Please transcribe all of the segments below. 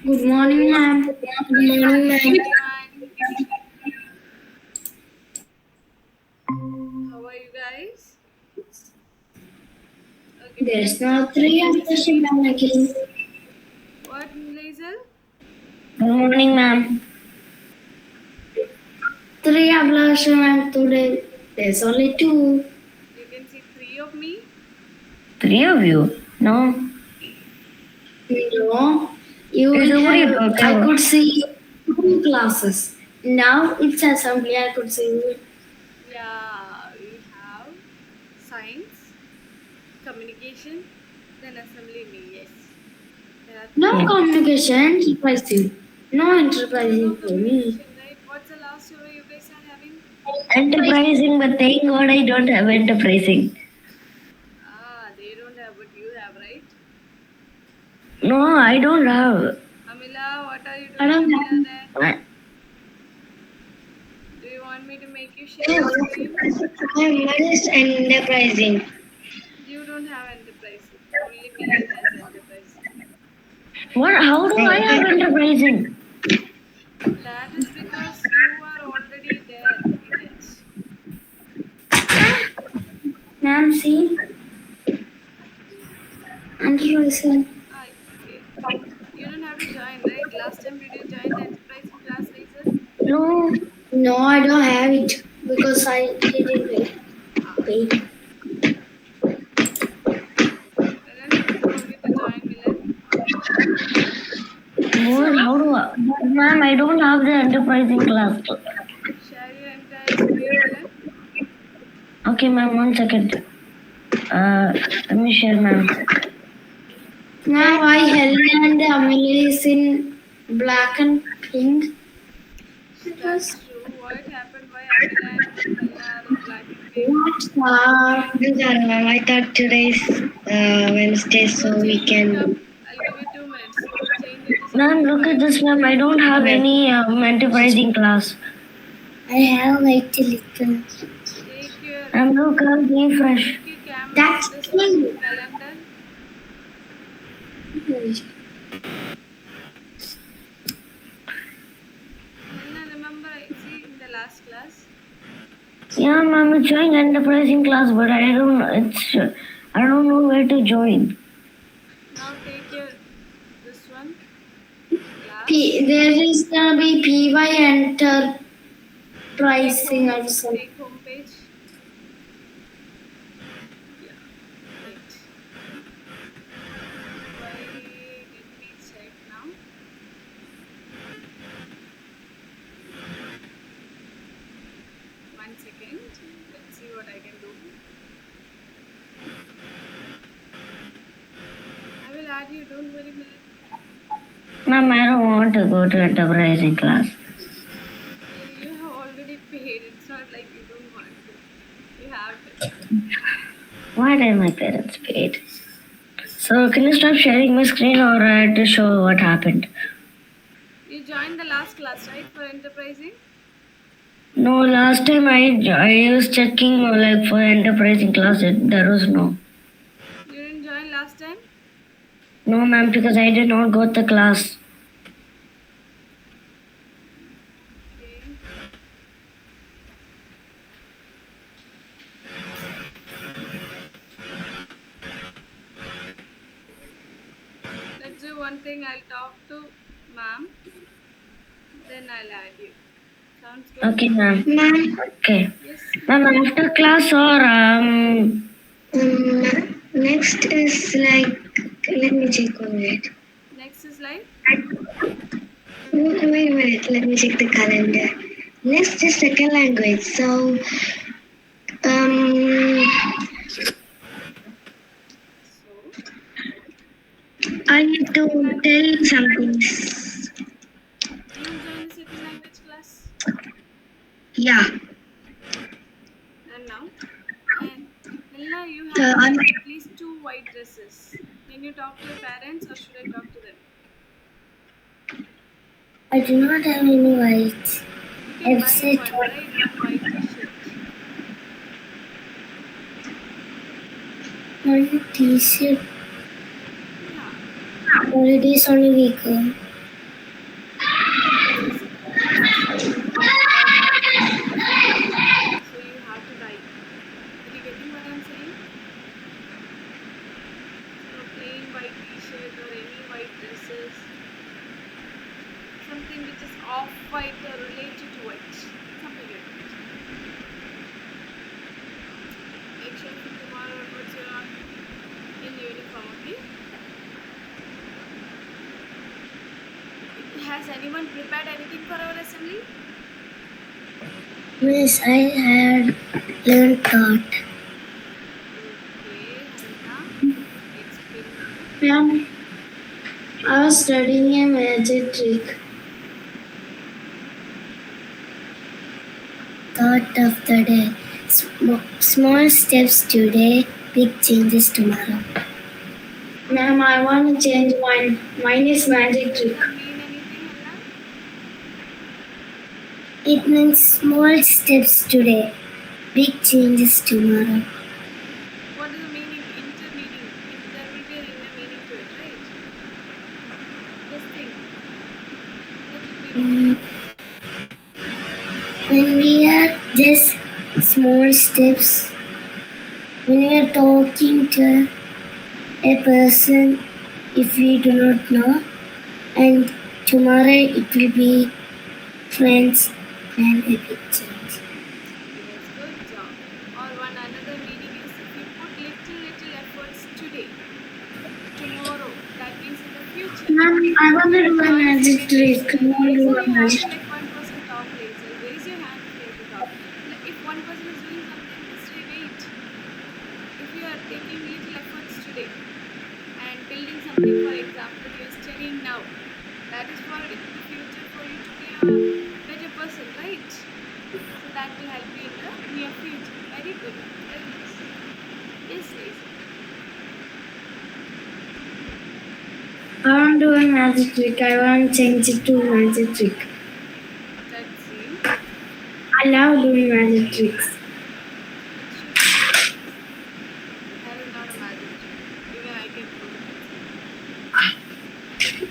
Good morning, ma'am. Good morning, ma'am. Everyone, how are you guys? Okay, There let's is no start three with after this. Shibana again. What, Lazel? Good morning, ma'am. Three after Shibana today. There's only two. You can see three of me. Three of you? No. No. You will have. I could see two classes. Now it's assembly. I could see you. Yeah, we have science, communication, then assembly me. Yes, there are No three. communication, enterprising. No No enterprising for me. communication, right? What's the last show you guys are having? Enterprising, but thank God I don't have enterprising. Ah, they don't have, but you have, right? No, I don't have. Amila, what are you I doing, don't Amila? There? have. Do you want me to make you share your screen? What is enterprising? You don't have enterprising. Only Milan has enterprising. What? How do I have enterprising? That is because you are already there in it. Nancy, enterprising. Ah, okay. You don't have to join, right? Last time did you join the enterprising class, Laser? No, no, I don't have it because I didn't Ah, pay. Milan, don't forget to join Milan. What? How do I? But ma'am, I don't have the enterprising class. Share your entire screen, Milan. Okay, ma'am, 1 second. Let me share, ma'am. Now I held and Amelie is in black and pink. That's Because true. What happened? Why Amila and Helena are in black and pink? these are ma'am. I thought today's Wednesday, Go so we change it up. can. I'll give you 2 minutes. Change it to Ma'am, something look at fun. this, ma'am. I don't have any enterprising class. I have like a little. Take your I'm look at me fresh. take your camera to That's this one true. calendar. Helena, remember I see in the last class. Yeah, ma'am, it's showing enterprising class, but I don't. It's I don't know where to join. Now take your this one class. There is gonna be PY enterprising Take also. take home page. Yeah. Right. Why? Let me check now. One second. Let's see what I can do. I will add you. Don't worry, Milan. Ma'am, I don't want to go to enterprising class. You have already paid. It's not like you don't want to. You have to. Why did my parents paid? So can you stop sharing my screen or I have to show what happened? You joined the last class, right, for enterprising? No, last time I was checking like for enterprising class, there was no. You didn't join last time? No, ma'am, because I did not go to the class. Okay. Let's do one thing. I'll talk to ma'am. Then I'll add you. Sounds good? Okay, ma'am. Ma'am. Okay. Yes. Ma'am, after class or next is like, let me check on it. Next is live. Wait a minute, let me check the calendar. Next is second language. So, um, So, I need to tell you something. you will join the second language class. Yeah. And now. And Helena, you So, have at least 2 white dresses. Can you talk to your parents or should I talk to them? I do not have any white. You can buy Except one, right? One white t-shirt. only t-shirt. Yeah. Holidays only weekend. it or any white dresses. Something which is off-white or related to white. Something like that. Make sure for tomorrow onwards you're not in uniform, okay? Has anyone prepared anything for our assembly? Miss, I had learned thought. Okay, Harita, explain me. Ma'am, I was studying a magic trick. Thought of the day. Small steps today, big changes tomorrow. Ma'am, I want to change mine. Mine is magic trick. Does that mean anything, Hannah? It means small steps today, big changes tomorrow. What is the meaning? Intermeaning. There will be an inner meaning to it, right? Just think. Let it be. When we are just small steps, when we are talking to a person if we do not know, and tomorrow it will be friends and a big change. Yes, good job. Or one another meaning is if you put little efforts today, tomorrow, that means in the future. Ma'am, I want to do a magic trick. I want to do So a you have magic to let one person talk later. Raise your hand if you have to talk. If one person is doing something, just wait. If you are taking little efforts today and building something, for example, you are studying now, that is for in the future for you to be a better person, right? So that will help you in the near future. Very good. Very nice. Yes, yes. I want to do a magic trick. I want to change it to magic trick. Let's see. I love doing magic tricks. That is not a magic trick. Even I can prove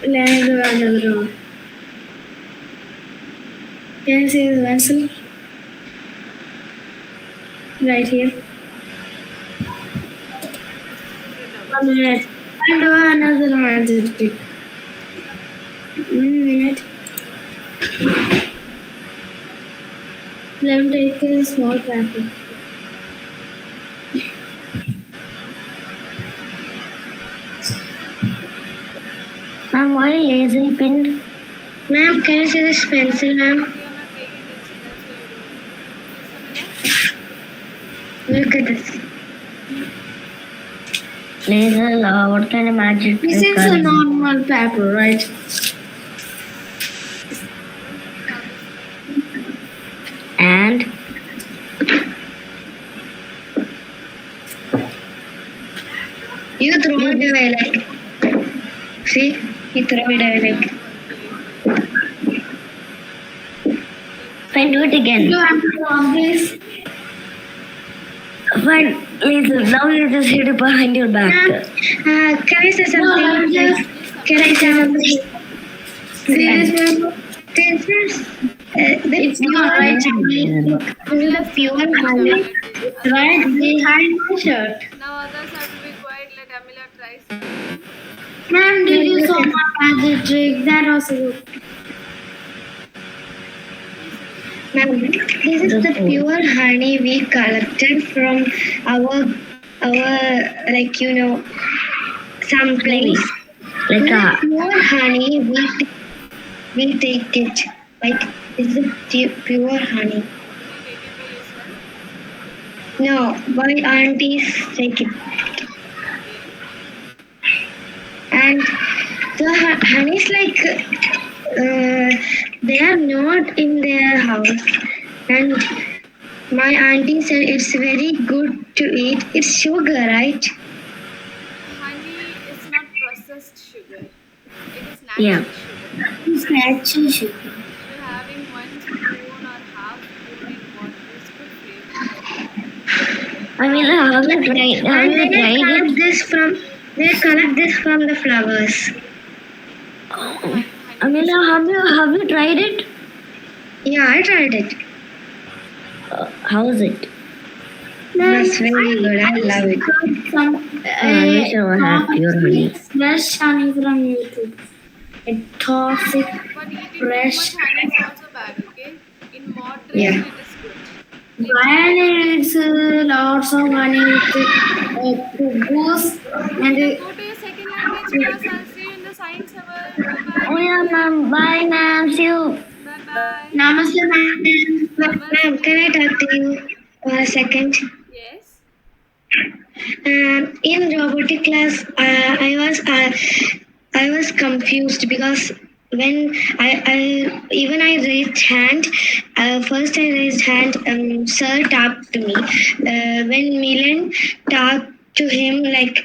it. Let me do another one. Can you see the pencil? Right here. Figure it 1 minute. I'll do another magic trick. 1 minute. Let me take a small paper. Ma'am, why are you using pen? Ma'am, can you see this pencil, ma'am? You are not paying attention, that's why you don't. Yes, Amila? Look at this. Laser, what kind of magic? This is a normal paper, right? And you throw it away like. See? You throw it away like. Fine, do it again. You have to do this. Fine, listen, now you just hit it behind your back. Can I say something? No, can I say something? See this paper? This is it's not right. This is the pure honey right behind my shirt. Now others have to be quiet. Let Amila try something. Ma'am, did you saw my magic trick? That was good. Ma'am, this is the pure honey we collected from our like some place. Like a pure honey we take it. Like this is pure honey. No, my aunties take it. And the honey is like they are not in their house. And my auntie said it's very good to eat. It's sugar, right? Honey is not processed sugar. It is natural sugar. It's natural sugar. So having 1 spoon or half spoon in water is good for you. I mean, have you tried it? They collect this from the flowers. Amila, have you tried it? Yeah, I tried it. How is it? That's very good. I love it. I'm not sure what happened. Your honey. Fresh honey from YouTube. A toxic But eating too fresh. much honey is also bad, okay? In moderation, Yeah. it is good. Why needs lots of honey with to boost and Then go to your second language class. I'll see you in the science hour. Bye bye. oh yeah, ma'am. Bye, ma'am. See you. Bye bye. Namaste, ma'am. Ma'am, can I talk to you for a second? Yes. In robotic class, I was confused because when I raised hand. First I raised hand. Sir talked to me. When Milan talked to him, like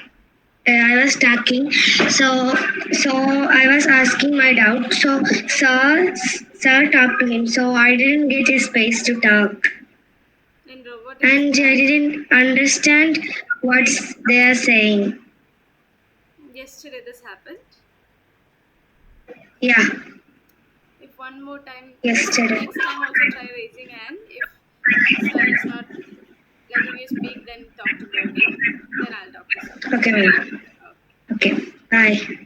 I was talking, so I was asking my doubt. So sir talked to him. So I didn't get a space to talk, In robotics and I class. didn't understand what they are saying. Yesterday this happened. Yeah, If one more time, yesterday. next time also try raising hand. If sir is not letting you speak, then talk to me, okay? Then I'll talk to sir. Okay, ma'am. Okay. Okay, bye.